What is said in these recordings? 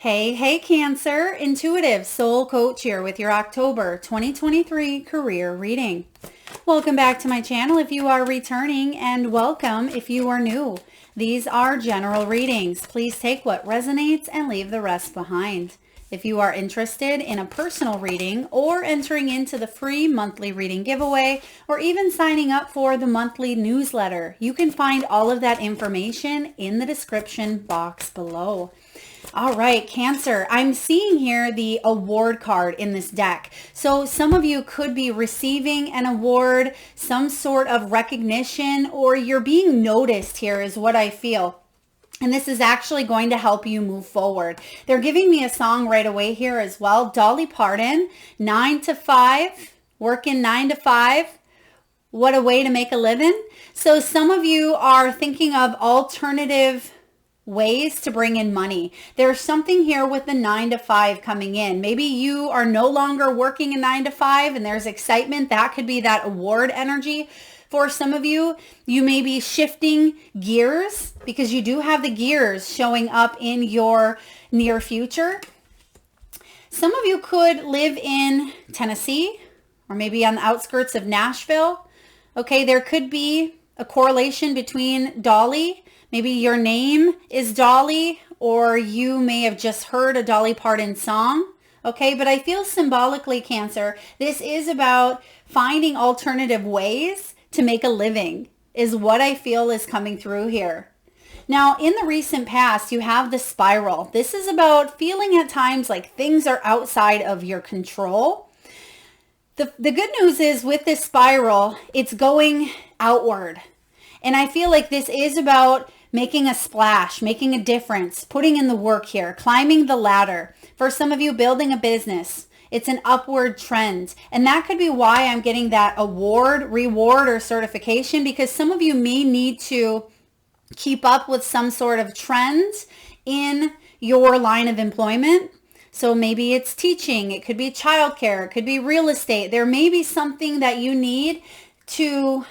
Hey, Cancer, intuitive soul coach here with your October 2023 career reading. Welcome back to my channel if you are returning, and welcome if you are new. These are general readings. Please take what resonates and leave the rest behind. If you are interested in a personal reading or entering into the free monthly reading giveaway or even signing up for the monthly newsletter, you can find all of that information in the description box below. All right, Cancer, I'm seeing here the award card in this deck. So some of you could be receiving an award, some sort of recognition, or you're being noticed here is what I feel. And this is actually going to help you move forward. They're giving me a song right away here as well. Dolly Parton, 9 to 5, working 9 to 5. What a way to make a living. So some of you are thinking of alternative ways to bring in money. There's something here with the 9 to 5 coming in. Maybe you are no longer working a 9 to 5 and there's excitement. That could be that award energy. For some of you, you may be shifting gears because you do have the gears showing up in your near future. Some of you could live in Tennessee or maybe on the outskirts of Nashville. Okay, there could be a correlation between Dolly. Maybe your name is Dolly, or you may have just heard a Dolly Parton song. Okay, but I feel symbolically, Cancer, this is about finding alternative ways to make a living is what I feel is coming through here. Now, in the recent past, you have the spiral. This is about feeling at times like things are outside of your control. The good news is with this spiral, it's going outward. And I feel like this is about making a splash, making a difference, putting in the work here, climbing the ladder. For some of you, building a business. It's an upward trend. And that could be why I'm getting that award, reward, or certification, because some of you may need to keep up with some sort of trends in your line of employment. So maybe it's teaching, it could be childcare, it could be real estate. There may be something that you need to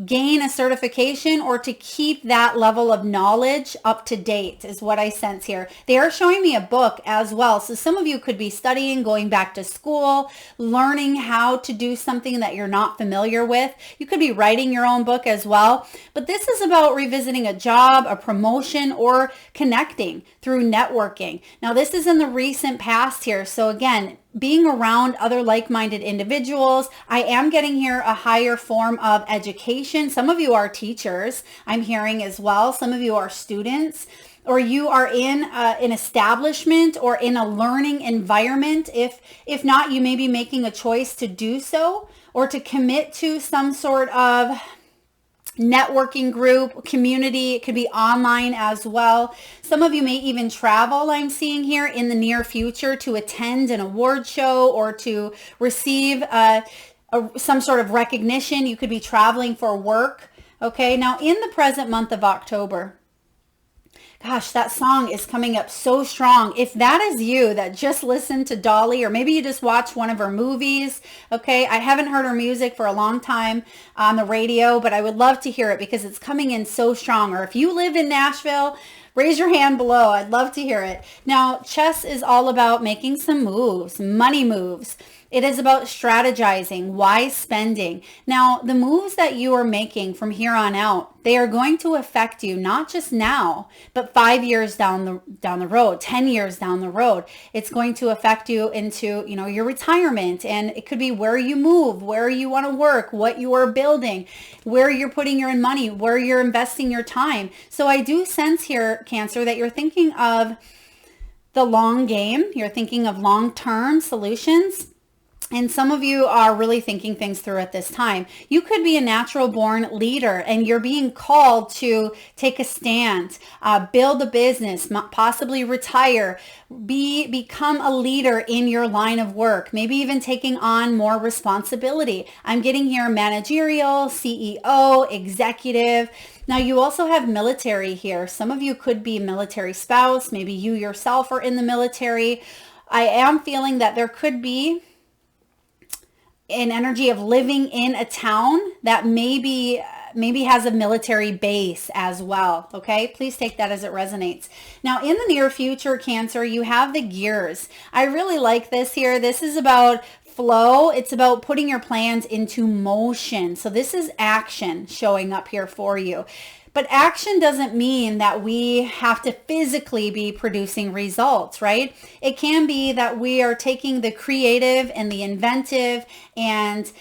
gain a certification or to keep that level of knowledge up to date is what I sense here. They are showing me a book as well. So some of you could be studying, going back to school, learning how to do something that you're not familiar with. You could be writing your own book as well. But this is about revisiting a job, a promotion, or connecting through networking. Now this is in the recent past here. So again, being around other like-minded individuals. I am getting here a higher form of education. Some of you are teachers, I'm hearing as well. Some of you are students, or you are in an establishment or in a learning environment. If not, you may be making a choice to do so or to commit to some sort of networking group, community. It could be online as well. Some of you may even travel, I'm seeing here, in the near future to attend an award show or to receive some sort of recognition. You could be traveling for work. Okay, now in the present month of October, gosh, that song is coming up so strong. If that is you that just listened to Dolly, or maybe you just watched one of her movies, okay, I haven't heard her music for a long time on the radio, but I would love to hear it because it's coming in so strong. Or if you live in Nashville, raise your hand below. I'd love to hear it. Now, chess is all about making some moves, money moves. It is about strategizing, wise spending. Now, the moves that you are making from here on out, they are going to affect you not just now, but 5 years down the road, 10 years down the road. It's going to affect you into, your retirement, and it could be where you move, where you want to work, what you are building, where you're putting your money, where you're investing your time. So I do sense here, Cancer, that you're thinking of the long game. You're thinking of long-term solutions. And some of you are really thinking things through at this time. You could be a natural born leader and you're being called to take a stand, build a business, possibly retire, become a leader in your line of work, maybe even taking on more responsibility. I'm getting here managerial, CEO, executive. Now you also have military here. Some of you could be a military spouse. Maybe you yourself are in the military. I am feeling that there could be an energy of living in a town that may be maybe has a military base as well. Okay, please take that as it resonates. Now, in the near future, Cancer, you have the gears. I really like this here. This is about flow. It's about putting your plans into motion. So this is action showing up here for you. But action doesn't mean that we have to physically be producing results, right? It can be that we are taking the creative and the inventive and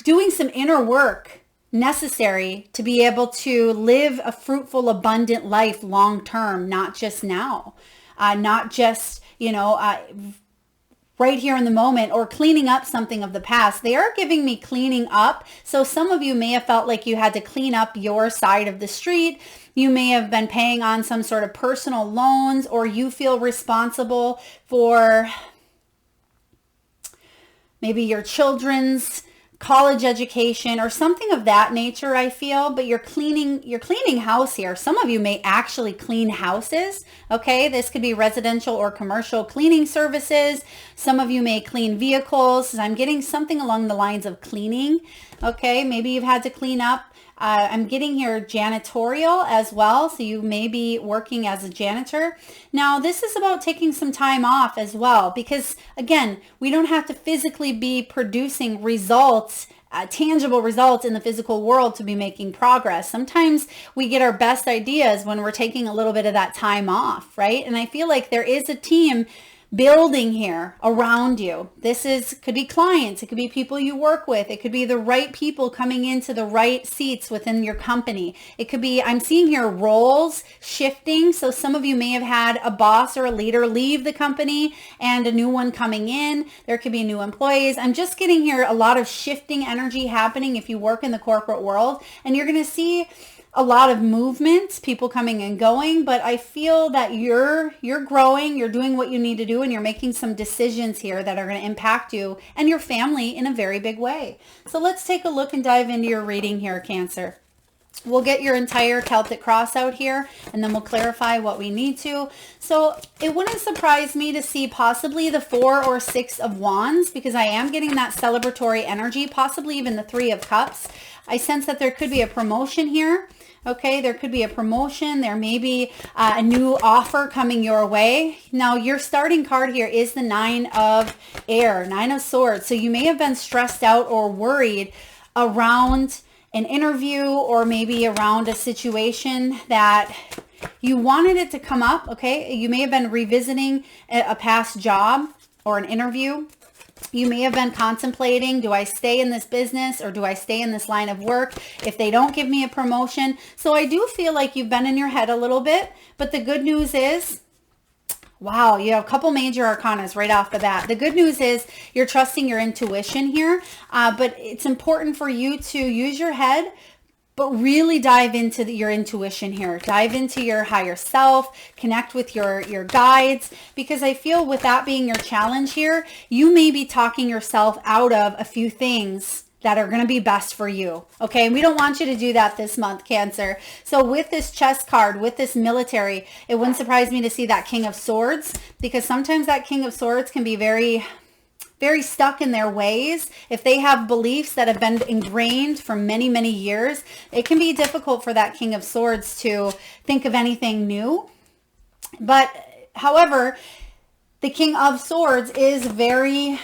doing some inner work necessary to be able to live a fruitful, abundant life long term, not just now, not just, right here in the moment, or cleaning up something of the past. They are giving me cleaning up. So some of you may have felt like you had to clean up your side of the street. You may have been paying on some sort of personal loans, or you feel responsible for maybe your children's college education or something of that nature, I feel, but you're cleaning house here. Some of you may actually clean houses. Okay, this could be residential or commercial cleaning services. Some of you may clean vehicles. I'm getting something along the lines of cleaning. Okay, maybe you've had to clean up. I'm getting here janitorial as well. So you may be working as a janitor. Now, this is about taking some time off as well, because again, we don't have to physically be producing results, tangible results in the physical world to be making progress. Sometimes we get our best ideas when we're taking a little bit of that time off, right? And I feel like there is a team building here around you. Could be clients, it could be people you work with, it could be the right people coming into the right seats within your company. It could be, I'm seeing here roles shifting. So some of you may have had a boss or a leader leave the company and a new one coming in. There could be new employees. I'm just getting here a lot of shifting energy happening if you work in the corporate world, and you're going to see a lot of movement, people coming and going, but I feel that you're growing, you're doing what you need to do, and you're making some decisions here that are going to impact you and your family in a very big way. So let's take a look and dive into your reading here, Cancer. We'll get your entire Celtic cross out here, and then we'll clarify what we need to. So it wouldn't surprise me to see possibly the 4 or 6 of Wands, because I am getting that celebratory energy, possibly even the 3 of Cups. I sense that there could be a promotion here. Okay, there could be a promotion. There may be a new offer coming your way. Now, your starting card here is the 9 of Air, 9 of Swords. So you may have been stressed out or worried around an interview, or maybe around a situation that you wanted it to come up. Okay, you may have been revisiting a past job or an interview. You may have been contemplating, do I stay in this business or do I stay in this line of work if they don't give me a promotion? So I do feel like you've been in your head a little bit, but the good news is, wow, you have a couple major arcanas right off the bat. The good news is you're trusting your intuition here, but it's important for you to use your head, but really dive into your intuition here. Dive into your higher self, connect with your guides, because I feel with that being your challenge here, you may be talking yourself out of a few things that are going to be best for you. Okay, we don't want you to do that this month, Cancer. So with this chess card, with this military, it wouldn't surprise me to see that King of Swords, because sometimes that King of Swords can be very stuck in their ways. If they have beliefs that have been ingrained for many, many years, it can be difficult for that King of Swords to think of anything new. But however, the King of Swords is very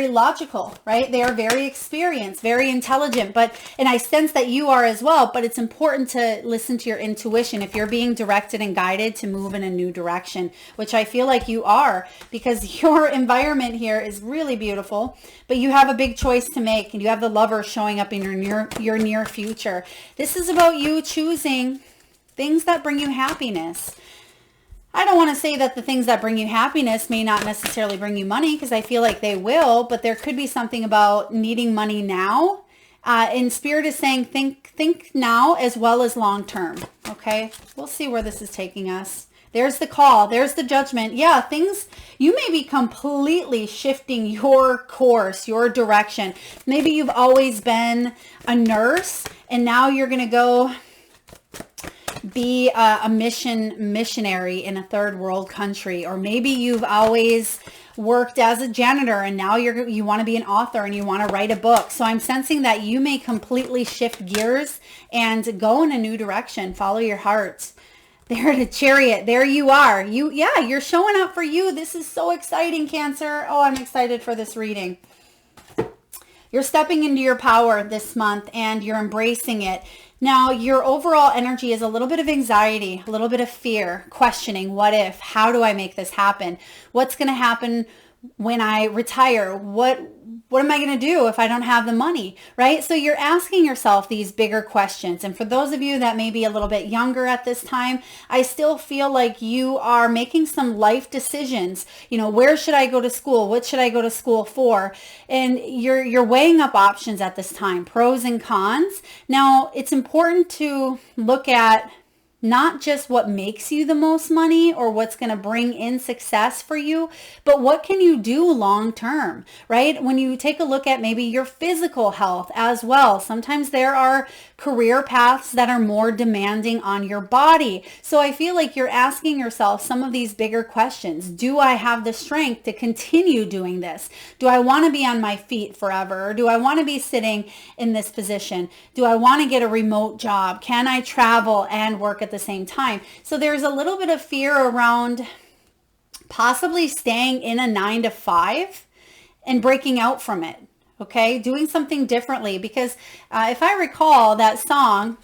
logical, right? They are very experienced, very intelligent, and I sense that you are as well, but it's important to listen to your intuition if you're being directed and guided to move in a new direction, which I feel like you are, because your environment here is really beautiful, but you have a big choice to make, and you have the Lover showing up in your near future. This is about you choosing things that bring you happiness. I don't want to say that the things that bring you happiness may not necessarily bring you money, because I feel like they will, but there could be something about needing money now. And Spirit is saying think now as well as long term. Okay, we'll see where this is taking us. There's the call. There's the judgment. Yeah, you may be completely shifting your course, your direction. Maybe you've always been a nurse, and now you're going to go be a missionary in a third world country, or maybe you've always worked as a janitor and now you want to be an author and you want to write a book. So I'm sensing that you may completely shift gears and go in a new direction. Follow your heart. There, the Chariot. There you are. You're showing up for you. This is so exciting, Cancer. Oh, I'm excited for this reading. You're stepping into your power this month and you're embracing it. Now, your overall energy is a little bit of anxiety, a little bit of fear, questioning, what if, how do I make this happen? What's going to happen when I retire? What am I going to do if I don't have the money, right? So you're asking yourself these bigger questions. And for those of you that may be a little bit younger at this time, I still feel like you are making some life decisions. You know, where should I go to school? What should I go to school for? And you're weighing up options at this time, pros and cons. Now, it's important to look at not just what makes you the most money or what's going to bring in success for you, but what can you do long term, right? When you take a look at maybe your physical health as well, sometimes there are career paths that are more demanding on your body. So I feel like you're asking yourself some of these bigger questions. Do I have the strength to continue doing this? Do I want to be on my feet forever? Or do I want to be sitting in this position? Do I want to get a remote job? Can I travel and work at the same time? So there's a little bit of fear around possibly staying in a 9-to-5 and breaking out from it. Okay, doing something differently, because if I recall, that song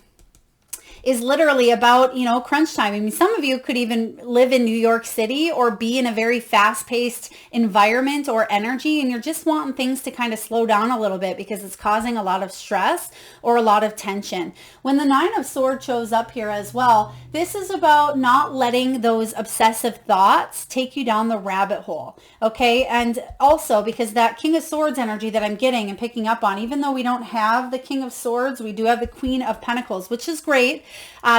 is literally about, you know, crunch time. I mean, some of you could even live in New York City or be in a very fast-paced environment or energy, and you're just wanting things to kind of slow down a little bit because it's causing a lot of stress or a lot of tension. When the Nine of Swords shows up here as well, this is about not letting those obsessive thoughts take you down the rabbit hole, okay? And also because that King of Swords energy that I'm getting and picking up on, even though we don't have the King of Swords, we do have the Queen of Pentacles, which is great.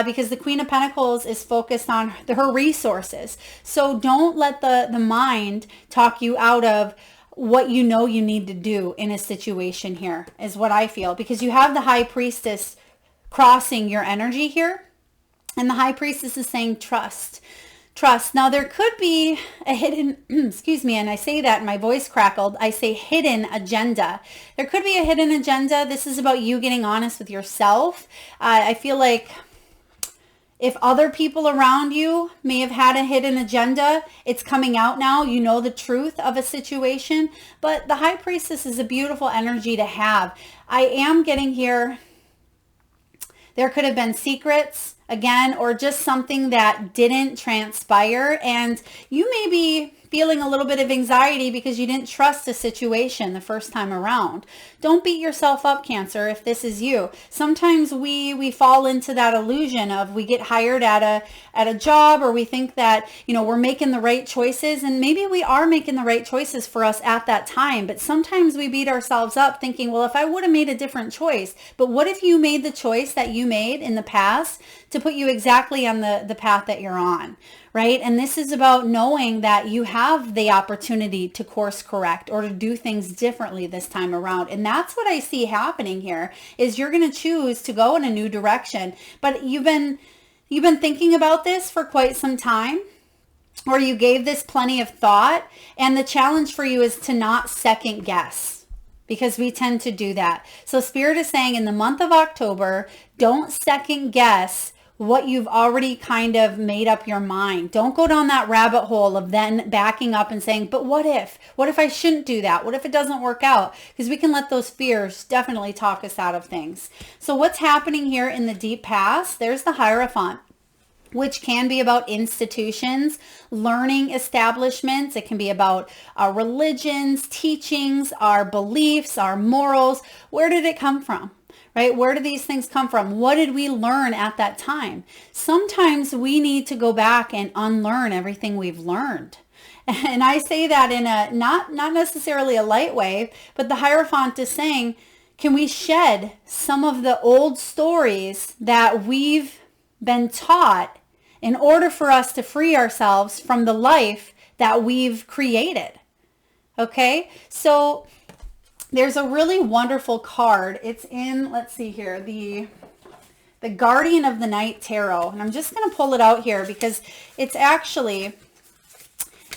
Because the Queen of Pentacles is focused on her resources. So don't let the mind talk you out of what you know you need to do in a situation here, is what I feel. Because you have the High Priestess crossing your energy here. And the High Priestess is saying trust. Trust. Now there could be a hidden, excuse me, and I say that and my voice crackled. I say hidden agenda. There could be a hidden agenda. This is about you getting honest with yourself. I feel like if other people around you may have had a hidden agenda, it's coming out now. You know the truth of a situation, but the High Priestess is a beautiful energy to have. I am getting here, there could have been secrets, again, or just something that didn't transpire, and you may be feeling a little bit of anxiety because you didn't trust a situation the first time around. Don't beat yourself up, Cancer, if this is you. Sometimes we fall into that illusion of we get hired at a job, or we think that, you know, we're making the right choices, and maybe we are making the right choices for us at that time, but sometimes we beat ourselves up thinking, well, if I would have made a different choice. But what if you made the choice that you made in the past to put you exactly on the path that you're on, right? And this is about knowing that you have the opportunity to course correct or to do things differently this time around. And that's what I see happening here, is you're going to choose to go in a new direction. But you've been thinking about this for quite some time, or you gave this plenty of thought. And the challenge for you is to not second guess, because we tend to do that. So Spirit is saying in the month of October, don't second guess what you've already kind of made up your mind. Don't go down that rabbit hole of then backing up and saying, but what if? What if I shouldn't do that? What if it doesn't work out? Because we can let those fears definitely talk us out of things. So what's happening here in the deep past? There's the Hierophant, which can be about institutions, learning establishments. It can be about our religions, teachings, our beliefs, our morals. Where did it come from? Right? Where do these things come from? What did we learn at that time? Sometimes we need to go back and unlearn everything we've learned. And I say that in a not necessarily a light way, but the Hierophant is saying, can we shed some of the old stories that we've been taught in order for us to free ourselves from the life that we've created? Okay? So there's a really wonderful card. It's in, let's see here, the Guardian of the Night Tarot. And I'm just going to pull it out here because it's actually,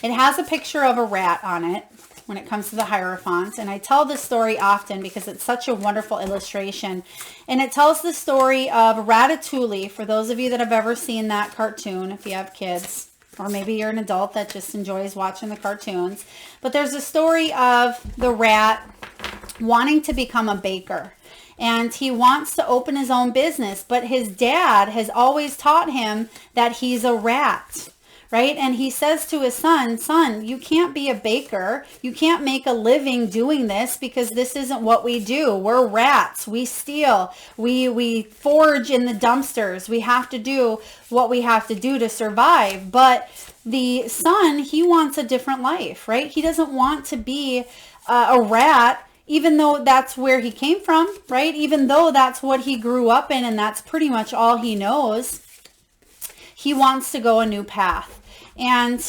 It has a picture of a rat on it when it comes to the Hierophant. And I tell this story often because it's such a wonderful illustration. And it tells the story of Ratatouille. For those of you that have ever seen that cartoon, if you have kids, or maybe you're an adult that just enjoys watching the cartoons. But there's a story of the rat wanting to become a baker. And he wants to open his own business, but his dad has always taught him that he's a rat, right? And he says to his son, you can't be a baker. You can't make a living doing this because this isn't what we do. We're rats. We steal. We forage in the dumpsters. We have to do what we have to do to survive. But the son, he wants a different life, right? He doesn't want to be a rat, even though that's where he came from, right? Even though that's what he grew up in and that's pretty much all he knows, he wants to go a new path. And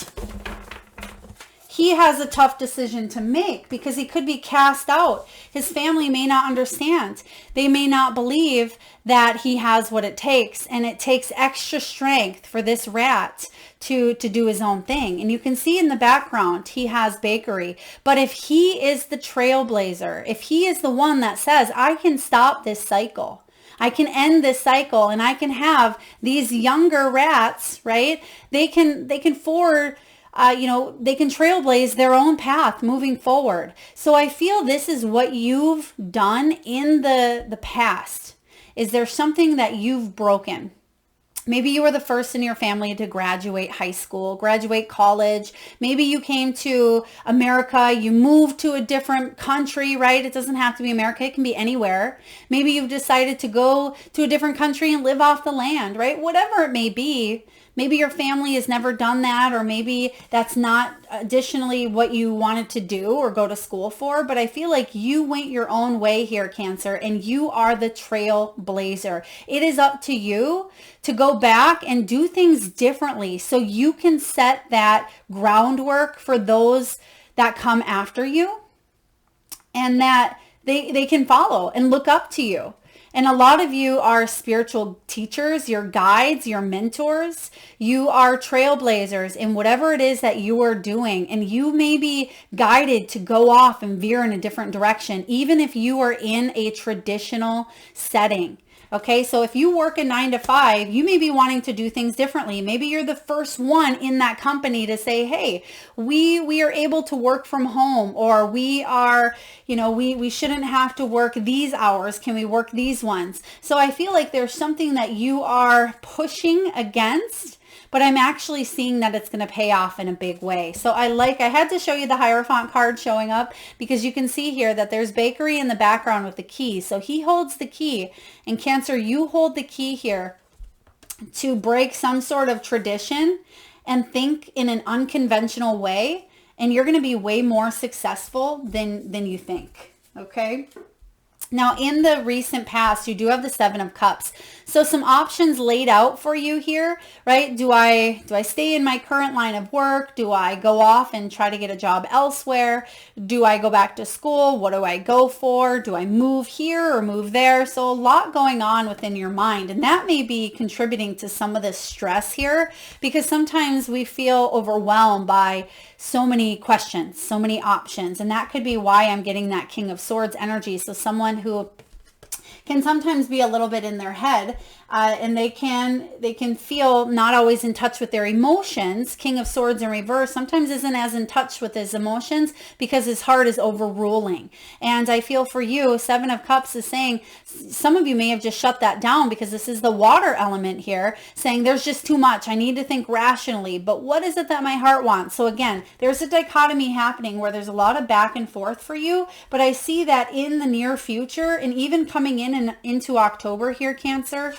he has a tough decision to make because he could be cast out. His family may not understand. They may not believe that he has what it takes. And it takes extra strength for this rat to do his own thing. And you can see in the background, he has bakery. But if he is the trailblazer, if he is the one that says, I can stop this cycle, I can end this cycle, and I can have these younger rats, right? They can they can trailblaze their own path moving forward. So I feel this is what you've done in the past. Is there something that you've broken? Maybe you were the first in your family to graduate high school, graduate college. Maybe you came to America, you moved to a different country, right? It doesn't have to be America. It can be anywhere. Maybe you've decided to go to a different country and live off the land, right? Whatever it may be. Maybe your family has never done that, or maybe that's not additionally what you wanted to do or go to school for. But I feel like you went your own way here, Cancer, and you are the trailblazer. It is up to you to go back and do things differently so you can set that groundwork for those that come after you and that they can follow and look up to you. And a lot of you are spiritual teachers, your guides, your mentors. You are trailblazers in whatever it is that you are doing. And you may be guided to go off and veer in a different direction, even if you are in a traditional setting. Okay, so if you work a 9 to 5, you may be wanting to do things differently. Maybe you're the first one in that company to say, hey, we are able to work from home, or we are, we shouldn't have to work these hours. Can we work these ones? So I feel like there's something that you are pushing against, but I'm actually seeing that it's going to pay off in a big way. So I had to show you the Hierophant card showing up because you can see here that there's bakery in the background with the key. So he holds the key, and Cancer, you hold the key here to break some sort of tradition and think in an unconventional way. And you're going to be way more successful than you think. Okay. Now, in the recent past, you do have the 7 of Cups. So some options laid out for you here, right? Do I stay in my current line of work? Do I go off and try to get a job elsewhere? Do I go back to school? What do I go for? Do I move here or move there? So a lot going on within your mind. And that may be contributing to some of this stress here, because sometimes we feel overwhelmed by so many questions, so many options. And that could be why I'm getting that King of Swords energy. So someone who can sometimes be a little bit in their head, and they can feel not always in touch with their emotions. King of Swords in reverse sometimes isn't as in touch with his emotions because his heart is overruling. And I feel for you, 7 of Cups is saying some of you may have just shut that down because this is the water element here, saying there's just too much. I need to think rationally, but what is it that my heart wants? So again, there's a dichotomy happening where there's a lot of back and forth for you, but I see that in the near future, and even coming in and into October here, Cancer,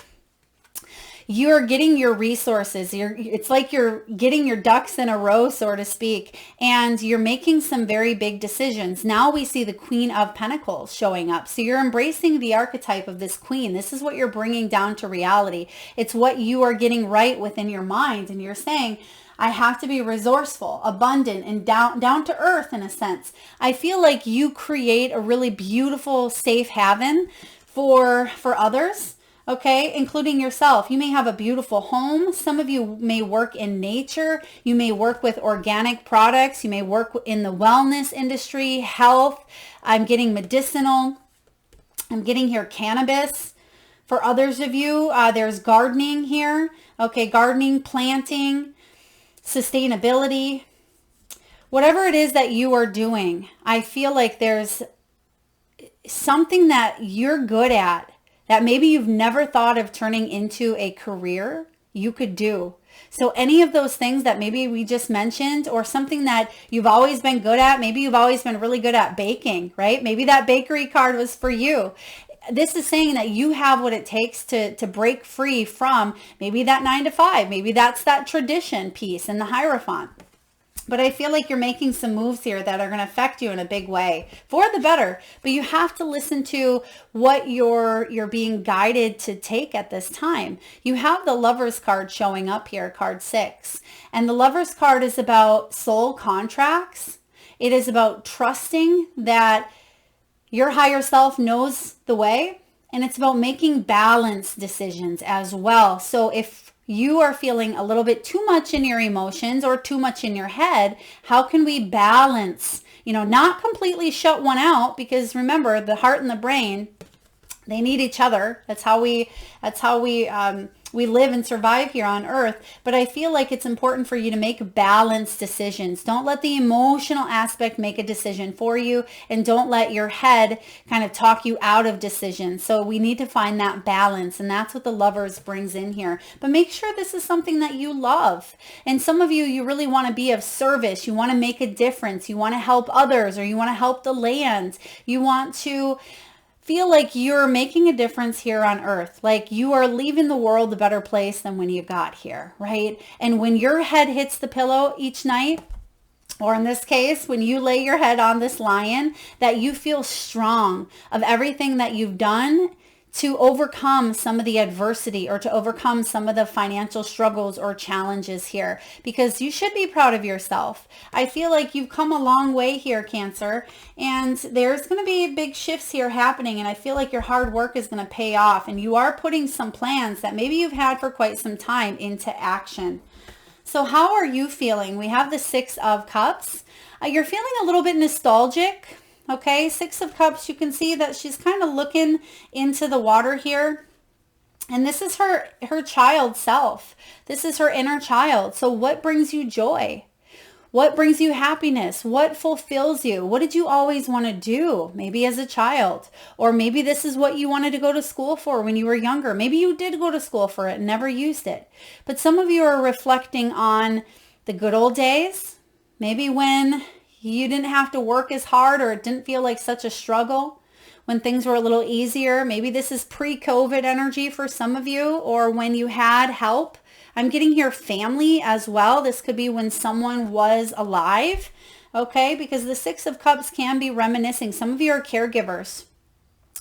you're getting your resources. It's like you're getting your ducks in a row, so to speak, and you're making some very big decisions. Now we see the Queen of Pentacles showing up. So you're embracing the archetype of this queen. This is what you're bringing down to reality. It's what you are getting right within your mind. And you're saying, I have to be resourceful, abundant, and down to earth in a sense. I feel like you create a really beautiful safe haven for others. okay, including yourself. You may have a beautiful home. Some of you may work in nature. You may work with organic products. You may work in the wellness industry, health. I'm getting medicinal. I'm getting here cannabis. For others of you, there's gardening here. Okay, gardening, planting, sustainability. Whatever it is that you are doing, I feel like there's something that you're good at that maybe you've never thought of turning into a career you could do. So any of those things that maybe we just mentioned, or something that you've always been good at, maybe you've always been really good at baking, right? Maybe that bakery card was for you. This is saying that you have what it takes to break free from maybe that 9 to 5. Maybe that's that tradition piece in the Hierophant. But I feel like you're making some moves here that are going to affect you in a big way for the better. But you have to listen to what you're being guided to take at this time. You have the Lover's card showing up here, card 6. And the Lover's card is about soul contracts. It is about trusting that your higher self knows the way. And it's about making balanced decisions as well. So if you are feeling a little bit too much in your emotions or too much in your head, how can we balance, not completely shut one out? Because remember, the heart and the brain, they need each other. That's how we live and survive here on earth. But I feel like it's important for you to make balanced decisions. Don't let the emotional aspect make a decision for you, and don't let your head kind of talk you out of decisions. So we need to find that balance, and that's what the Lovers brings in here. But make sure this is something that you love. And some of you really want to be of service. You want to make a difference. You want to help others, or you want to help the land. You want to feel like you're making a difference here on earth, like you are leaving the world a better place than when you got here, right? And when your head hits the pillow each night, or in this case, when you lay your head on this lion, that you feel strong of everything that you've done to overcome some of the adversity, or to overcome some of the financial struggles or challenges here, because you should be proud of yourself. I feel like you've come a long way here, Cancer, and there's going to be big shifts here happening, and I feel like your hard work is going to pay off, and you are putting some plans that maybe you've had for quite some time into action. So how are you feeling? We have the 6 of Cups. You're feeling a little bit nostalgic. Okay, 6 of Cups, you can see that she's kind of looking into the water here. And this is her child self. This is her inner child. So what brings you joy? What brings you happiness? What fulfills you? What did you always want to do? Maybe as a child. Or maybe this is what you wanted to go to school for when you were younger. Maybe you did go to school for it and never used it. But some of you are reflecting on the good old days. Maybe when you didn't have to work as hard, or it didn't feel like such a struggle, when things were a little easier. Maybe this is pre-COVID energy for some of you, or when you had help. I'm getting here family as well. This could be when someone was alive, okay? Because the 6 of Cups can be reminiscing. Some of you are caregivers.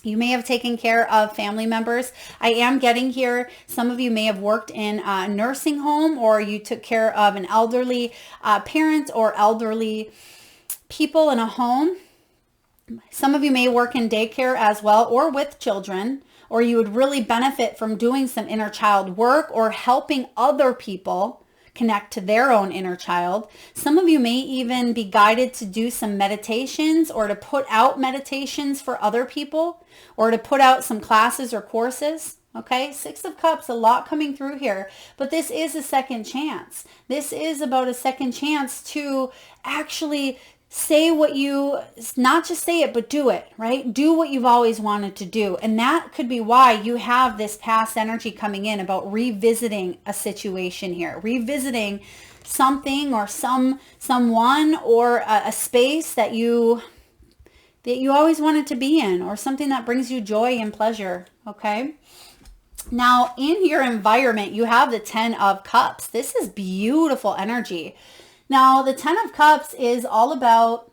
You may have taken care of family members. I am getting here, some of you may have worked in a nursing home, or you took care of an elderly parent or elderly people in a home. Some of you may work in daycare as well, or with children, or you would really benefit from doing some inner child work or helping other people connect to their own inner child. Some of you may even be guided to do some meditations, or to put out meditations for other people, or to put out some classes or courses. Okay, 6 of Cups, a lot coming through here, but this is a second chance. This is about a second chance to actually say what you, not just say it, but do it, right? Do what you've always wanted to do. And that could be why you have this past energy coming in about revisiting a situation here, revisiting something or someone, or a space that you always wanted to be in, or something that brings you joy and pleasure. Okay. Now in your environment, you have the 10 of Cups. This is beautiful energy. Now, the 10 of Cups is all about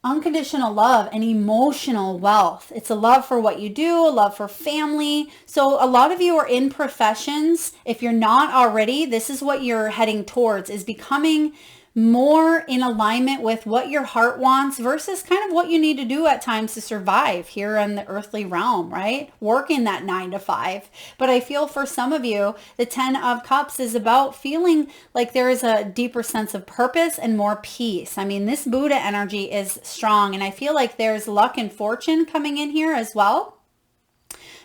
unconditional love and emotional wealth. It's a love for what you do, a love for family. So a lot of you are in professions. If you're not already, this is what you're heading towards, is becoming more in alignment with what your heart wants versus kind of what you need to do at times to survive here in the earthly realm, right? Working that 9 to 5. But I feel for some of you, the 10 of Cups is about feeling like there is a deeper sense of purpose and more peace. I mean, this Buddha energy is strong, and I feel like there's luck and fortune coming in here as well.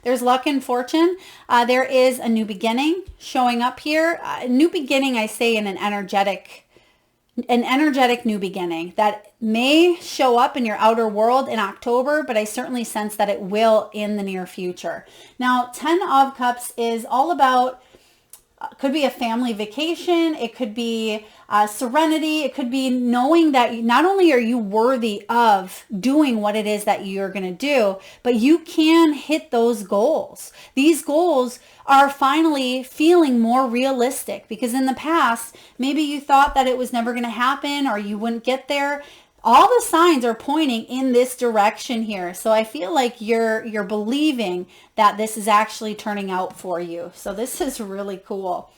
There's luck and fortune. There is a new beginning showing up here. New beginning, I say, in an energetic new beginning that may show up in your outer world in October, but I certainly sense that it will in the near future. Now, 10 of Cups is all about, could be a family vacation. It could be serenity. It could be knowing that not only are you worthy of doing what it is that you're going to do, but you can hit those goals. These goals are finally feeling more realistic, because in the past, maybe you thought that it was never going to happen or you wouldn't get there. All the signs are pointing in this direction here. So I feel like you're believing that this is actually turning out for you. So this is really cool.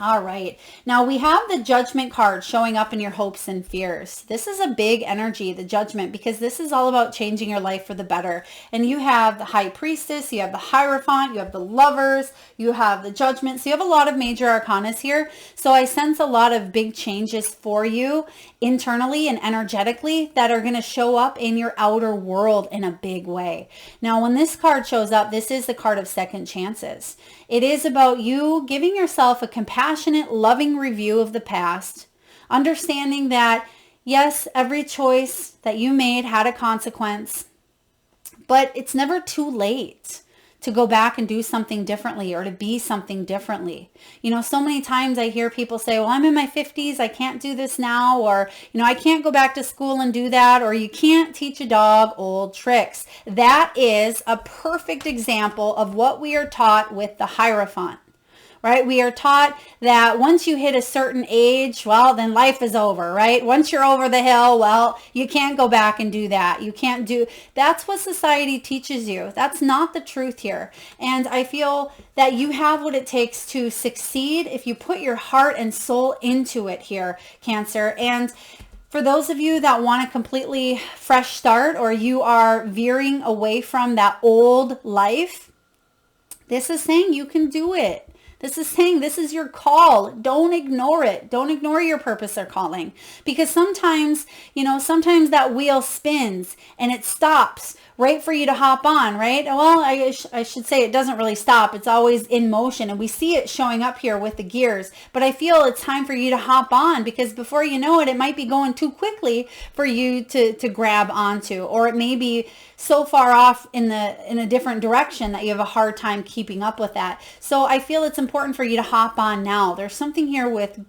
All right. Now we have the Judgment card showing up in your hopes and fears. This is a big energy, the Judgment, because this is all about changing your life for the better. And you have the High Priestess, you have the Hierophant, you have the Lovers, you have the Judgment. So you have a lot of major arcanas here. So I sense a lot of big changes for you internally and energetically that are going to show up in your outer world in a big way. Now, when this card shows up, this is the card of second chances. It is about you giving yourself a compassionate, loving review of the past, understanding that, yes, every choice that you made had a consequence, but it's never too late to go back and do something differently or to be something differently. You know, so many times I hear people say, well, I'm in my 50s, I can't do this now, or, you know, I can't go back to school and do that, or you can't teach a dog old tricks. That is a perfect example of what we are taught with the Hierophant. Right? We are taught that once you hit a certain age, well, then life is over, right? Once you're over the hill, well, you can't go back and do that. You can't do, that's what society teaches you. That's not the truth here. And I feel that you have what it takes to succeed if you put your heart and soul into it here, Cancer. And for those of you that want a completely fresh start, or you are veering away from that old life, this is saying you can do it. This is saying this is your call. Don't ignore it. Don't ignore your purpose or calling, because sometimes, you know, sometimes that wheel spins and it stops right for you to hop on, right? Well, I should say it doesn't really stop. It's always in motion, and we see it showing up here with the gears. But I feel it's time for you to hop on, because before you know it, it might be going too quickly for you to grab onto, or it may be so far off in a different direction that you have a hard time keeping up with that. So I feel it's important for you to hop on now. There's something here with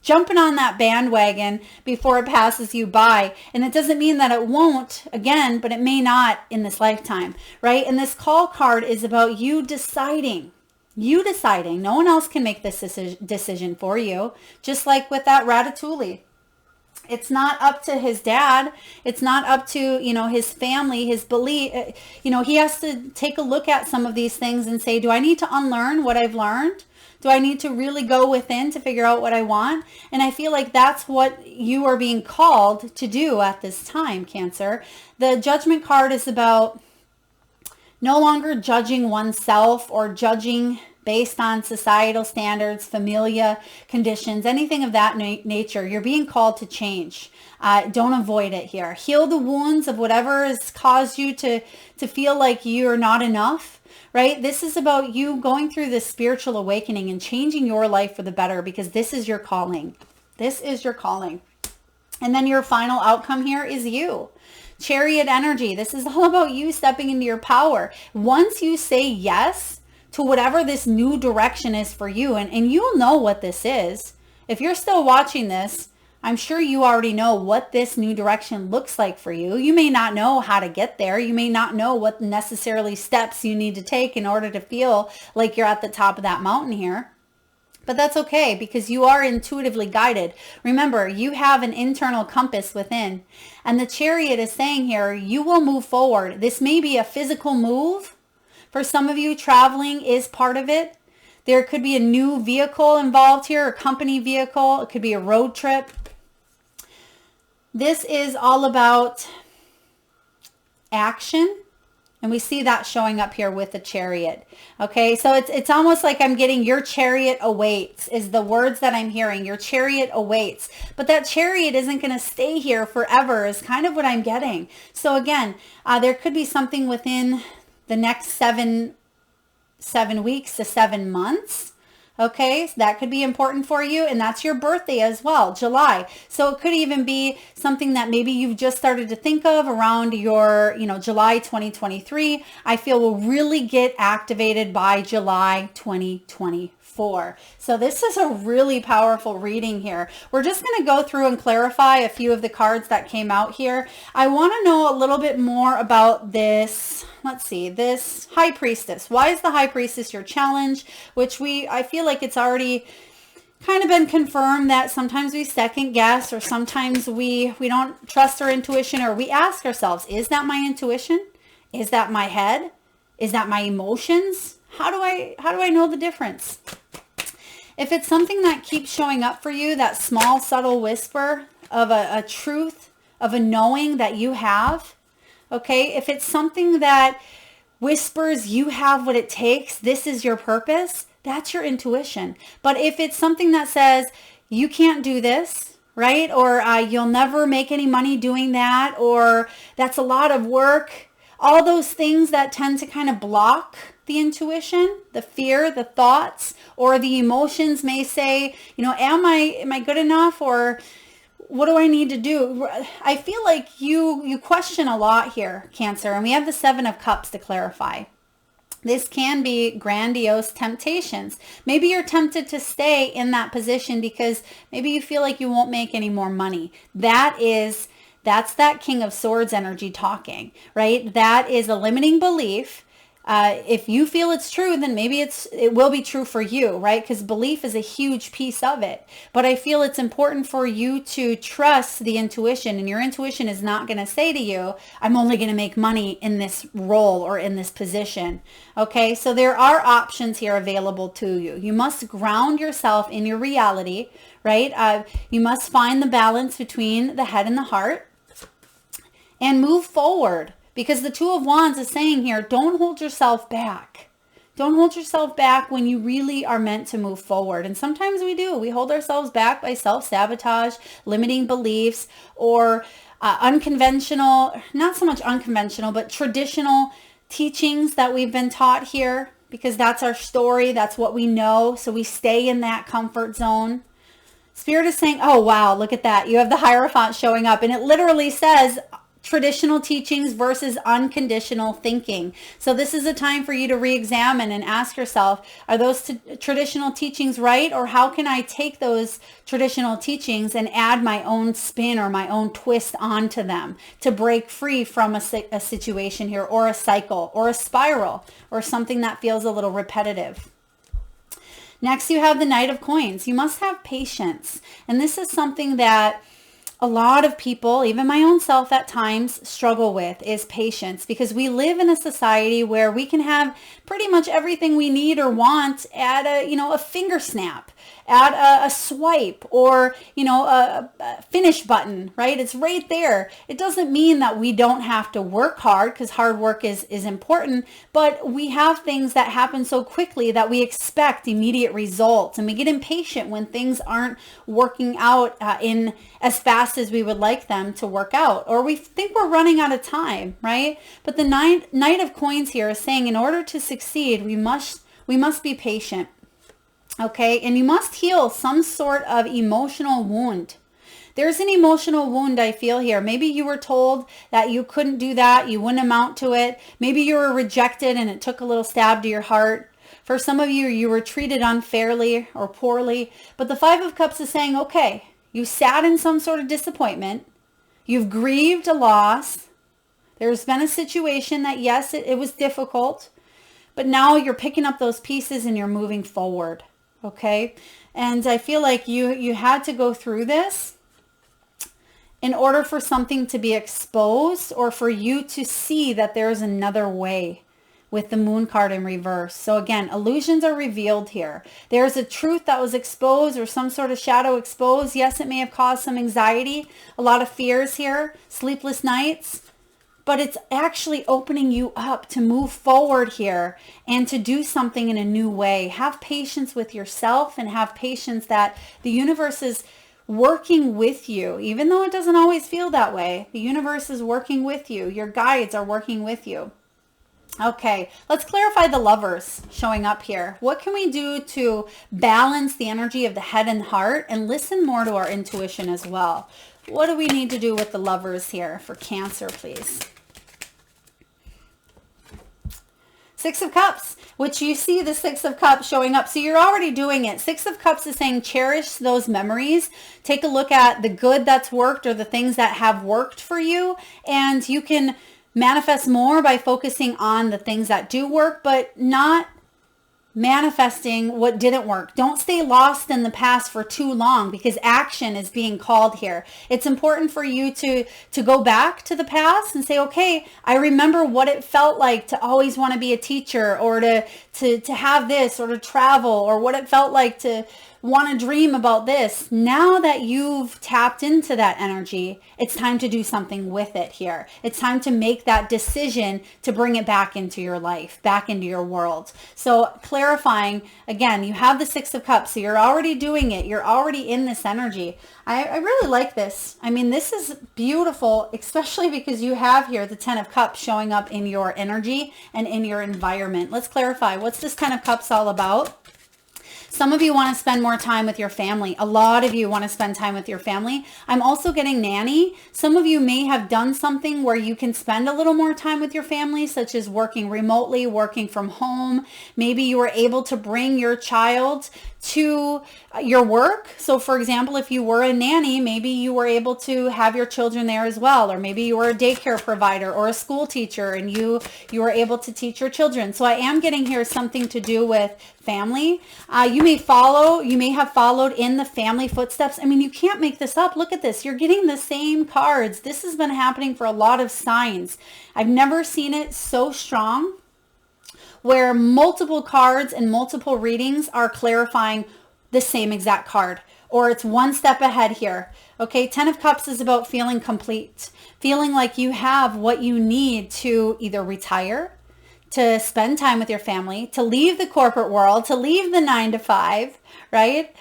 jumping on that bandwagon before it passes you by. And it doesn't mean that it won't again, but it may not in this lifetime, right? And this call card is about you deciding. You deciding. No one else can make this decision for you. Just like with that Ratatouille. It's not up to his dad. It's not up to, you know, his family, his belief. You know, he has to take a look at some of these things and say, do I need to unlearn what I've learned? Do I need to really go within to figure out what I want? And I feel like that's what you are being called to do at this time, Cancer. The Judgment card is about no longer judging oneself or judging based on societal standards, familia conditions, anything of that nature. You're being called to change. Don't avoid it here. Heal the wounds of whatever has caused you to feel like you're not enough, right? This is about you going through this spiritual awakening and changing your life for the better, because this is your calling. This is your calling. And then your final outcome here is you. Chariot energy. This is all about you stepping into your power. Once you say yes to whatever this new direction is for you, and you'll know what this is. If you're still watching this, I'm sure you already know what this new direction looks like for you. You may not know how to get there. You may not know what necessarily steps you need to take in order to feel like you're at the top of that mountain here. But that's okay, because you are intuitively guided. Remember, you have an internal compass within. And the Chariot is saying here, you will move forward. This may be a physical move. For some of you, traveling is part of it. There could be a new vehicle involved here, a company vehicle. It could be a road trip. This is all about action. And we see that showing up here with the Chariot. Okay, so it's almost like I'm getting your chariot awaits is the words that I'm hearing. Your chariot awaits. But that chariot isn't going to stay here forever is kind of what I'm getting. So again, there could be something within the next seven weeks to 7 months. Okay, so that could be important for you, and that's your birthday as well, July. So it could even be something that maybe you've just started to think of around your, July 2023. I feel will really get activated by July 2024. So this is a really powerful reading here. We're just going to go through and clarify a few of the cards that came out here. I want to know a little bit more about this. Let's see, this High Priestess. Why is the High Priestess your challenge? Which I feel like it's already kind of been confirmed that sometimes we second guess, or sometimes we don't trust our intuition, or we ask ourselves, is that my intuition? Is that my head? Is that my emotions? How do I know the difference? If it's something that keeps showing up for you, that small, subtle whisper of a truth, of a knowing that you have, okay, if it's something that whispers you have what it takes, this is your purpose, that's your intuition. But if it's something that says you can't do this, right, or you'll never make any money doing that, or that's a lot of work, all those things that tend to kind of block the intuition, the fear, the thoughts, or the emotions may say, am I good enough, or what do I need to do? I feel like you question a lot here, Cancer, and we have the Seven of Cups to clarify. This can be grandiose temptations. Maybe you're tempted to stay in that position because maybe you feel like you won't make any more money. That's that King of Swords energy talking, right? That is a limiting belief. If you feel it's true, then maybe it will be true for you, right? Because belief is a huge piece of it. But I feel it's important for you to trust the intuition, and your intuition is not going to say to you, I'm only going to make money in this role or in this position. Okay, so there are options here available to you. You must ground yourself in your reality, right? You must find the balance between the head and the heart and move forward. Because the Two of Wands is saying here, don't hold yourself back. Don't hold yourself back when you really are meant to move forward. And sometimes we do. We hold ourselves back by self-sabotage, limiting beliefs, or unconventional, not so much unconventional, but traditional teachings that we've been taught here, because that's our story. That's what we know. So we stay in that comfort zone. Spirit is saying, oh, wow, look at that. You have the Hierophant showing up, and it literally says, traditional teachings versus unconditional thinking. So this is a time for you to re-examine and ask yourself, are those traditional teachings right? Or how can I take those traditional teachings and add my own spin or my own twist onto them to break free from a situation here, or a cycle, or a spiral, or something that feels a little repetitive? Next, you have the Knight of Coins. You must have patience. And this is something that a lot of people, even my own self at times, struggle with, is patience, because we live in a society where we can have pretty much everything we need or want at a finger snap, at a swipe, or a finish button, right? It's right there. It doesn't mean that we don't have to work hard, because hard work is important, but we have things that happen so quickly that we expect immediate results, and we get impatient when things aren't working out in as fast as we would like them to work out, or we think we're running out of time, right? But the Knight of Coins here is saying, in order to succeed, we must be patient. Okay, and you must heal some sort of emotional wound. There's an emotional wound I feel here. Maybe you were told that you couldn't do that, you wouldn't amount to it. Maybe you were rejected and it took a little stab to your heart. For some of you, you were treated unfairly or poorly. But the Five of Cups is saying, okay, you sat in some sort of disappointment. You've grieved a loss. There's been a situation that, yes, it was difficult. But now you're picking up those pieces and you're moving forward. Okay, and I feel like you had to go through this in order for something to be exposed, or for you to see that there's another way, with the Moon card in reverse. So again, illusions are revealed here. There's a truth that was exposed or some sort of shadow exposed. Yes, it may have caused some anxiety, a lot of fears here, sleepless nights, but it's actually opening you up to move forward here and to do something in a new way. Have patience with yourself and have patience that the universe is working with you, even though it doesn't always feel that way. The universe is working with you. Your guides are working with you. Okay, let's clarify the Lovers showing up here. What can we do to balance the energy of the head and heart and listen more to our intuition as well? What do we need to do with the Lovers here for Cancer, please? Six of Cups, which you see the Six of Cups showing up. So you're already doing it. Six of Cups is saying cherish those memories. Take a look at the good that's worked or the things that have worked for you. And you can manifest more by focusing on the things that do work, but not manifesting what didn't work. Don't stay lost in the past for too long because action is being called here. It's important for you to go back to the past and say, okay, I remember what it felt like to always want to be a teacher or to have this or to travel, or what it felt like to want to dream about this. Now that you've tapped into that energy, it's time to do something with it here. It's time to make that decision to bring it back into your life, back into your world. So clarifying, again, you have the Six of Cups, so you're already doing it. You're already in this energy. I really like this. I mean, this is beautiful, especially because you have here the Ten of Cups showing up in your energy and in your environment. Let's clarify. What's this Ten of Cups all about? Some of you want to spend more time with your family. A lot of you want to spend time with your family. I'm also getting nanny. Some of you may have done something where you can spend a little more time with your family, such as working remotely, working from home. Maybe you were able to bring your child to your work. So for example, if you were a nanny, maybe you were able to have your children there as well. Or maybe you were a daycare provider or a school teacher and you were able to teach your children. So I am getting here something to do with family. You may have followed in the family footsteps. I mean, you can't make this up. Look at this. You're getting the same cards. This has been happening for a lot of signs. I've never seen it so strong, where multiple cards and multiple readings are clarifying the same exact card, or it's one step ahead here. Okay, Ten of Cups is about feeling complete, feeling like you have what you need to either retire, to spend time with your family, to leave the corporate world, to leave the 9 to 5, right?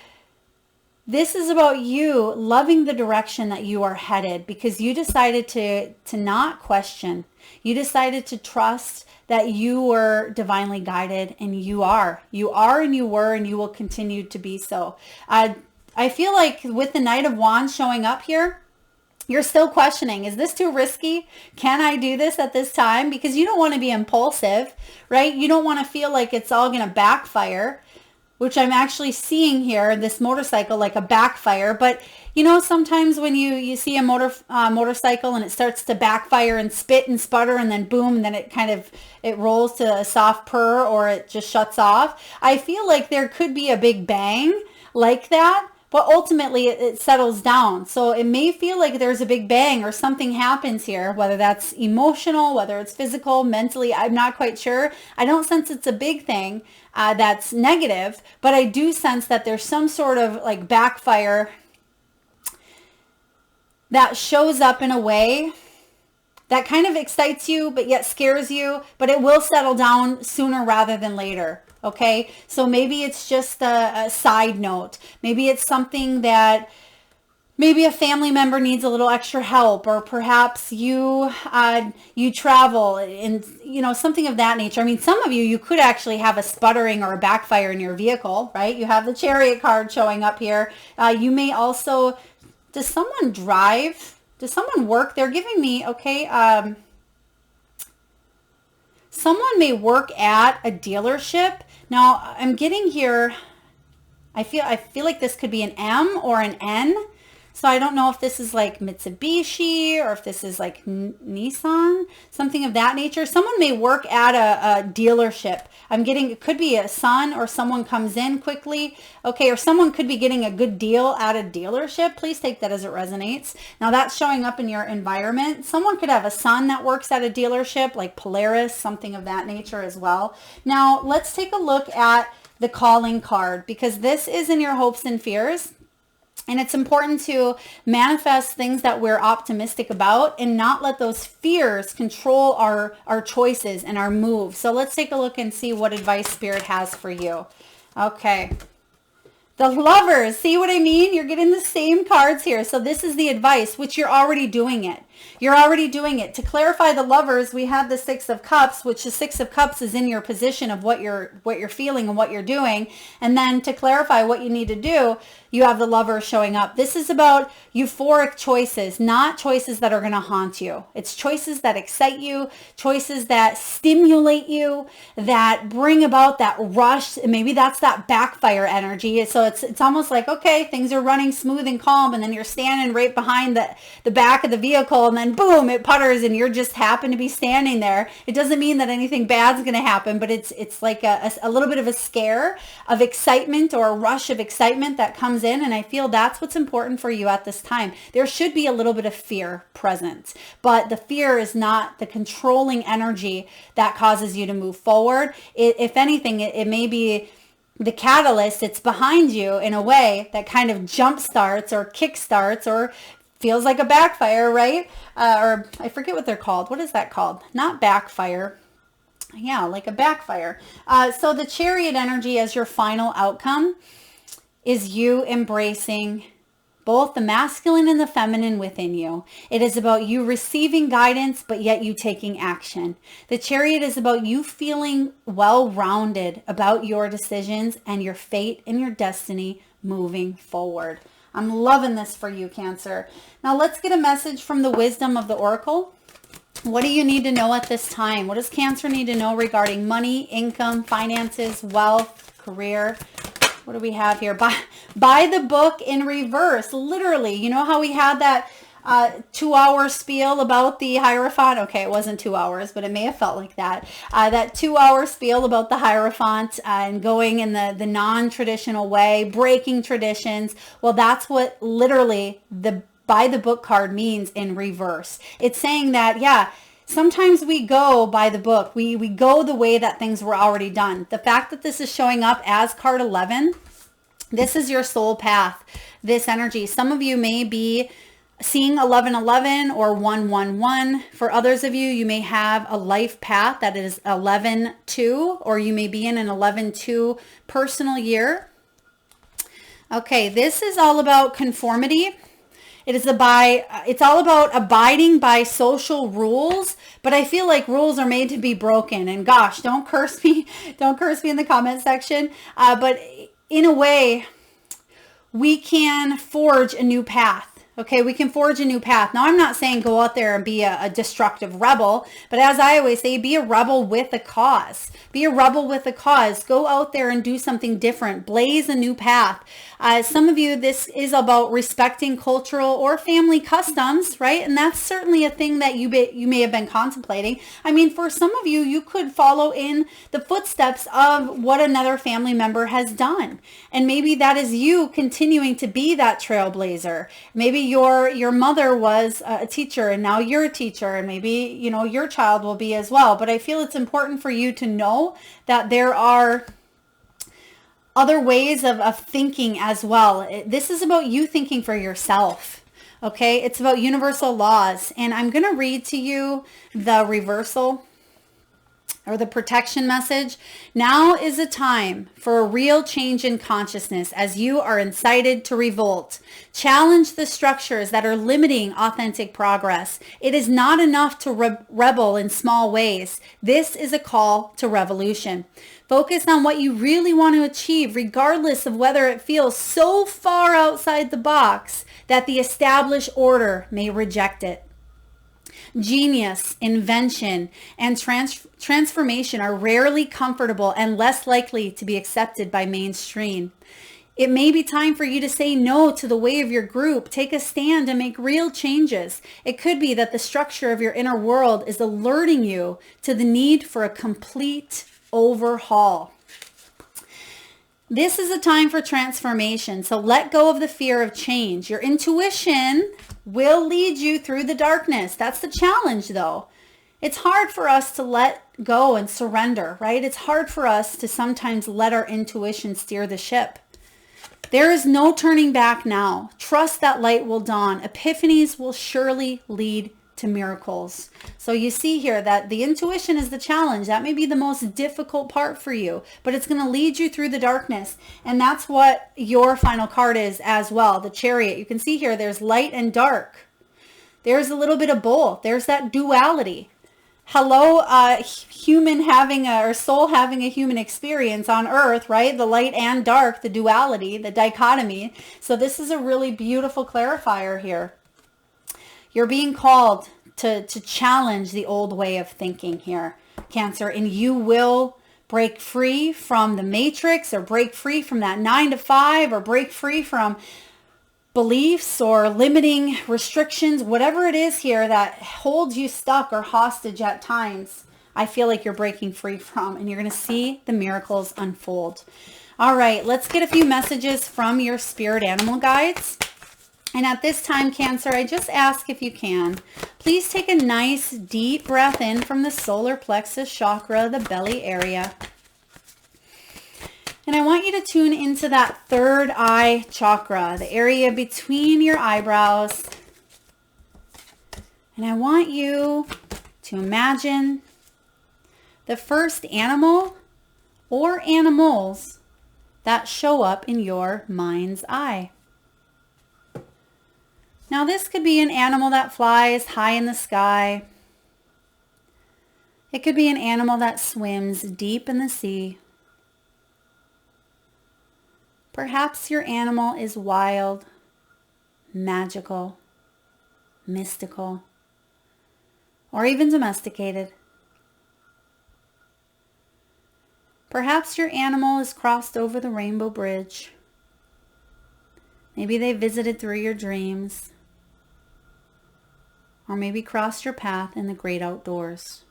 This is about you loving the direction that you are headed because you decided to not question. You decided to trust that you were divinely guided, and you are and you were, and you will continue to be so. I feel like with the Knight of Wands showing up here, you're still questioning, is this too risky? Can I do this at this time? Because you don't want to be impulsive, right? You don't want to feel like it's all going to backfire, which I'm actually seeing here, this motorcycle, like a backfire. But you know, sometimes when you see a motorcycle and it starts to backfire and spit and sputter, and then boom, and then it rolls to a soft purr, or it just shuts off. I feel like there could be a big bang like that, but ultimately it settles down. So it may feel like there's a big bang or something happens here, whether that's emotional, whether it's physical, mentally, I'm not quite sure. I don't sense it's a big thing that's negative, but I do sense that there's some sort of like backfire that shows up in a way that kind of excites you, but yet scares you, but it will settle down sooner rather than later. Okay, so maybe it's just a side note. Maybe it's something that maybe a family member needs a little extra help, or perhaps you travel and, you know, something of that nature. I mean, some of you could actually have a sputtering or a backfire in your vehicle, right? You have the Chariot card showing up here. You may also, does someone drive? Does someone work? They're giving me, okay, someone may work at a dealership. Now I'm getting here, I feel like this could be an M or an N, So I don't know if this is like Mitsubishi or if this is like Nissan, something of that nature. Someone may work at a dealership. I'm getting, it could be a son or someone comes in quickly. Okay, or someone could be getting a good deal at a dealership. Please take that as it resonates. Now that's showing up in your environment. Someone could have a son that works at a dealership like Polaris, something of that nature as well. Now let's take a look at the calling card, because this is in your hopes and fears. And it's important to manifest things that we're optimistic about and not let those fears control our choices and our moves. So let's take a look and see what advice Spirit has for you. Okay. The Lovers, see what I mean? You're getting the same cards here. So this is the advice, which you're already doing it. You're already doing it. To clarify the Lovers, we have the Six of Cups, which the Six of Cups is in your position of what you're feeling and what you're doing. And then to clarify what you need to do, you have the Lovers showing up. This is about euphoric choices, not choices that are going to haunt you. It's choices that excite you, choices that stimulate you, that bring about that rush. Maybe that's that backfire energy. So it's almost like, okay, things are running smooth and calm, and then you're standing right behind the back of the vehicle, and then boom, it putters, and you're just happen to be standing there. It doesn't mean that anything bad's going to happen, but it's like a little bit of a scare of excitement or a rush of excitement that comes in, and I feel that's what's important for you at this time. There should be a little bit of fear present, but the fear is not the controlling energy that causes you to move forward. If anything, it may be the catalyst. It's behind you in a way that kind of jump starts or kick starts or feels like a backfire, right? Or I forget what they're called. What is that called? Not backfire. Yeah, like a backfire. So the Chariot energy as your final outcome is you embracing both the masculine and the feminine within you. It is about you receiving guidance, but yet you taking action. The Chariot is about you feeling well-rounded about your decisions and your fate and your destiny moving forward. I'm loving this for you, Cancer. Now let's get a message from the wisdom of the Oracle. What do you need to know at this time? What does Cancer need to know regarding money, income, finances, wealth, career? What do we have here? Buy the book in reverse, literally. You know how we had that 2-hour spiel about the Hierophant? Okay, it wasn't 2 hours, but it may have felt like that. That 2-hour spiel about the Hierophant and going in the non-traditional way, breaking traditions. Well, that's what literally the buy the book card means in reverse. It's saying that, yeah, sometimes we go by the book. We go the way that things were already done. The fact that this is showing up as card 11, this is your soul path, this energy. Some of you may be seeing 1111 or 111. For others of you, you may have a life path that is 11-2, or you may be in an 11-2 personal year. Okay, this is all about conformity. It's all about abiding by social rules, but I feel like rules are made to be broken. And gosh, don't curse me in the comment section. But in a way, we can forge a new path. Okay, we can forge a new path. Now, I'm not saying go out there and be a destructive rebel, but as I always say, be a rebel with a cause. Be a rebel with a cause. Go out there and do something different. Blaze a new path. Some of you, this is about respecting cultural or family customs, right? And that's certainly a thing that you may have been contemplating. I mean, for some of you, you could follow in the footsteps of what another family member has done. And maybe that is you continuing to be that trailblazer. Maybe your mother was a teacher and now you're a teacher, and maybe, your child will be as well. But I feel it's important for you to know that there are other ways of thinking as well. This is about you thinking for yourself. Okay, it's about universal laws. And I'm going to read to you the reversal or the protection message. Now is a time for a real change in consciousness as you are incited to revolt. Challenge the structures that are limiting authentic progress. It is not enough to rebel in small ways. This is a call to revolution. Focus on what you really want to achieve, regardless of whether it feels so far outside the box that the established order may reject it. Genius, invention, and transformation are rarely comfortable and less likely to be accepted by mainstream. It may be time for you to say no to the way of your group, take a stand and make real changes. It could be that the structure of your inner world is alerting you to the need for a complete overhaul. This is a time for transformation, so let go of the fear of change. Your intuition will lead you through the darkness. That's the challenge, though. It's hard for us to let go and surrender, right? It's hard for us to sometimes let our intuition steer the ship. There is no turning back now. Trust that light will dawn. Epiphanies will surely lead to miracles. So you see here that the intuition is the challenge. That may be the most difficult part for you, but it's going to lead you through the darkness. And that's what your final card is as well, the Chariot. You can see here there's light and dark. There's a little bit of both. There's that duality. Hello, human having or soul having a human experience on earth, right? The light and dark, the duality, the dichotomy. So this is a really beautiful clarifier here. You're being called to challenge the old way of thinking here, Cancer, and you will break free from the matrix, or break free from that 9 to 5, or break free from beliefs or limiting restrictions, whatever it is here that holds you stuck or hostage at times. I feel like you're breaking free from, and you're going to see the miracles unfold. All right, let's get a few messages from your spirit animal guides. And at this time, Cancer, I just ask, if you can, please take a nice deep breath in from the solar plexus chakra, the belly area. And I want you to tune into that third eye chakra, the area between your eyebrows. And I want you to imagine the first animal or animals that show up in your mind's eye. Now, this could be an animal that flies high in the sky. It could be an animal that swims deep in the sea. Perhaps your animal is wild, magical, mystical, or even domesticated. Perhaps your animal has crossed over the rainbow bridge. Maybe they visited through your dreams, or maybe crossed your path in the great outdoors.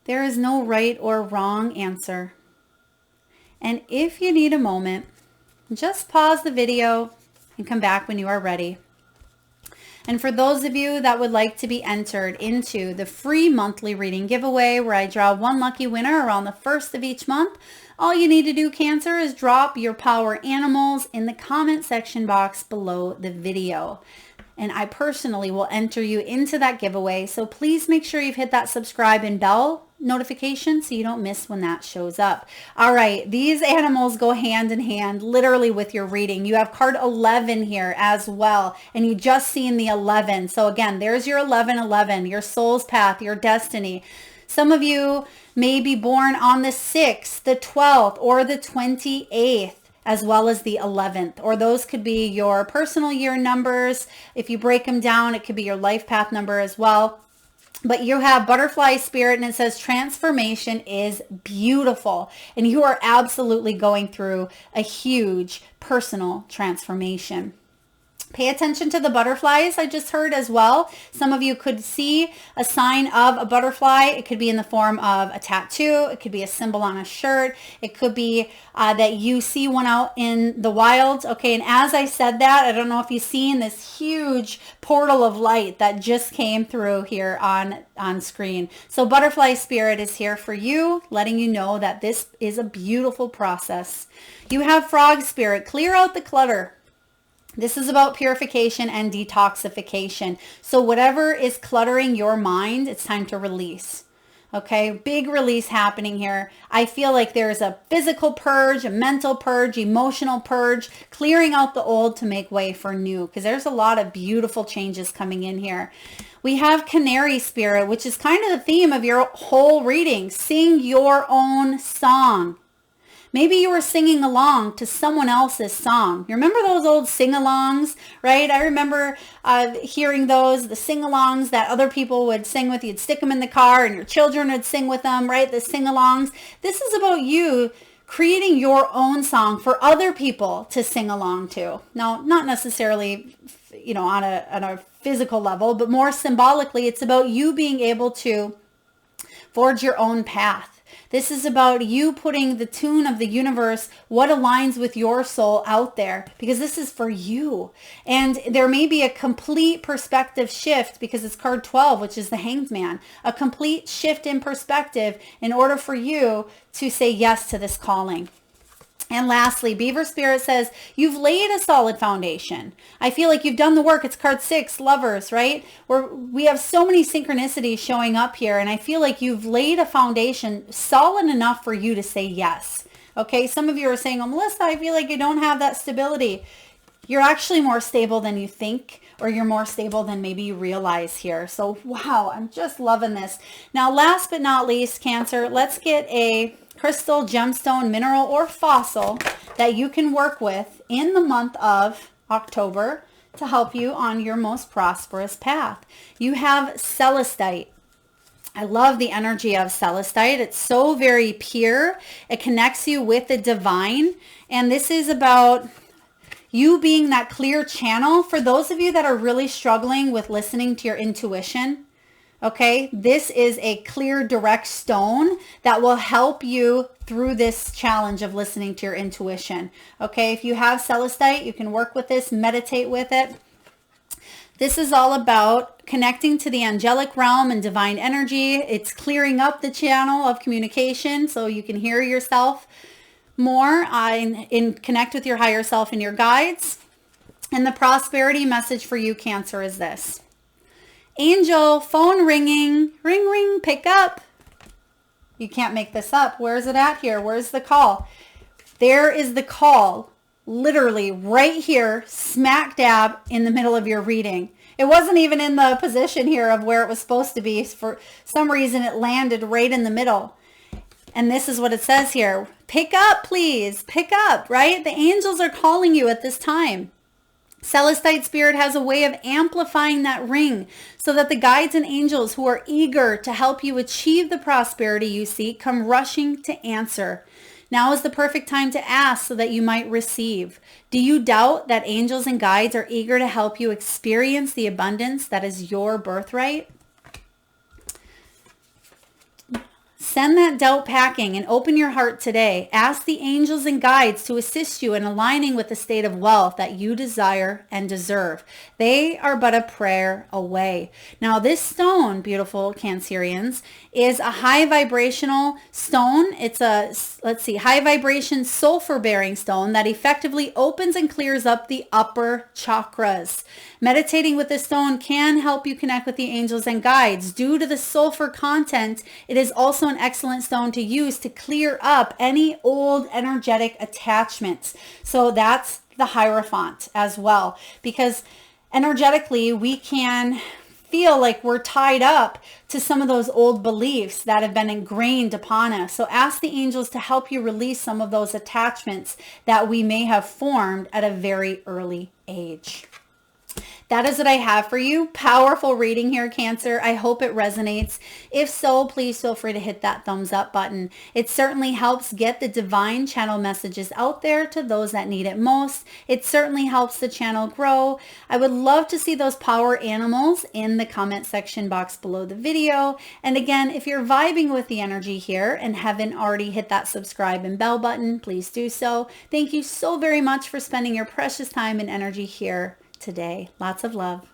There is no right or wrong answer. And if you need a moment, just pause the video and come back when you are ready. And for those of you that would like to be entered into the free monthly reading giveaway, where I draw one lucky winner around the 1st of each month, all you need to do, Cancer, is drop your power animals in the comment section box below the video. And I personally will enter you into that giveaway. So please make sure you've hit that subscribe and bell notification so you don't miss when that shows up. All right, these animals go hand in hand literally with your reading. You have card 11 here as well, and you just seen the 11. So again, there's your 1111, your soul's path, your destiny. Some of you may be born on the 6th, the 12th, or the 28th. As well as the 11th, or those could be your personal year numbers. If you break them down, it could be your life path number as well. But you have butterfly spirit, and it says transformation is beautiful, and you are absolutely going through a huge personal transformation. Pay attention to the butterflies I just heard as well. Some of you could see a sign of a butterfly. It could be in the form of a tattoo. It could be a symbol on a shirt. It could be that you see one out in the wild. Okay, and as I said that, I don't know if you've seen this huge portal of light that just came through here on screen. So butterfly spirit is here for you, letting you know that this is a beautiful process. You have frog spirit. Clear out the clutter. This is about purification and detoxification. So whatever is cluttering your mind, it's time to release. Okay, big release happening here. I feel like there's a physical purge, a mental purge, emotional purge, clearing out the old to make way for new, because there's a lot of beautiful changes coming in here. We have canary spirit, which is kind of the theme of your whole reading. Sing your own song. Maybe you were singing along to someone else's song. You remember those old sing-alongs, right? I remember hearing those, the sing-alongs that other people would sing with. You'd stick them in the car and your children would sing with them, right? The sing-alongs. This is about you creating your own song for other people to sing along to. Now, not necessarily, on a physical level, but more symbolically, it's about you being able to forge your own path. This is about you putting the tune of the universe, what aligns with your soul out there, because this is for you. And there may be a complete perspective shift because it's card 12, which is the Hanged Man, a complete shift in perspective in order for you to say yes to this calling. And lastly, Beaver Spirit says, you've laid a solid foundation. I feel like you've done the work. It's card 6, Lovers, right? We have so many synchronicities showing up here. And I feel like you've laid a foundation solid enough for you to say yes. Okay. Some of you are saying, oh, Melissa, I feel like you don't have that stability. You're actually more stable than you think, or you're more stable than maybe you realize here. So, wow, I'm just loving this. Now, last but not least, Cancer, let's get a crystal, gemstone, mineral, or fossil that you can work with in the month of October to help you on your most prosperous path. You have celestite. I love the energy of celestite. It's so very pure. It connects you with the divine. And this is about you being that clear channel for those of you that are really struggling with listening to your intuition. Okay, this is a clear, direct stone that will help you through this challenge of listening to your intuition. Okay, if you have celestite, you can work with this, meditate with it. This is all about connecting to the angelic realm and divine energy. It's clearing up the channel of communication so you can hear yourself more and connect with your higher self and your guides. And the prosperity message for you, Cancer, is this. Angel, phone ringing, ring, ring, pick up. You can't make this up. Where's it at here? Where's the call? There is the call, literally right here, smack dab in the middle of your reading. It wasn't even in the position here of where it was supposed to be. For some reason, it landed right in the middle. And this is what it says here. Pick up, please. Pick up, right? The angels are calling you at this time. Celestite spirit has a way of amplifying that ring so that the guides and angels who are eager to help you achieve the prosperity you seek come rushing to answer. Now is the perfect time to ask so that you might receive. Do you doubt that angels and guides are eager to help you experience the abundance that is your birthright? Send that doubt packing and open your heart today. Ask the angels and guides to assist you in aligning with the state of wealth that you desire and deserve. They are but a prayer away. Now, this stone, beautiful Cancerians, is a high vibrational stone. It's a, high vibration sulfur bearing stone that effectively opens and clears up the upper chakras. Meditating with this stone can help you connect with the angels and guides. Due to the sulfur content, it is also an excellent stone to use to clear up any old energetic attachments. So that's the Hierophant as well, because energetically we can feel like we're tied up to some of those old beliefs that have been ingrained upon us. So ask the angels to help you release some of those attachments that we may have formed at a very early age. That is what I have for you. Powerful reading here, Cancer. I hope it resonates. If so, please feel free to hit that thumbs up button. It certainly helps get the divine channel messages out there to those that need it most. It certainly helps the channel grow. I would love to see those power animals in the comment section box below the video. And again, if you're vibing with the energy here and haven't already hit that subscribe and bell button, please do so. Thank you so very much for spending your precious time and energy here today. Lots of love.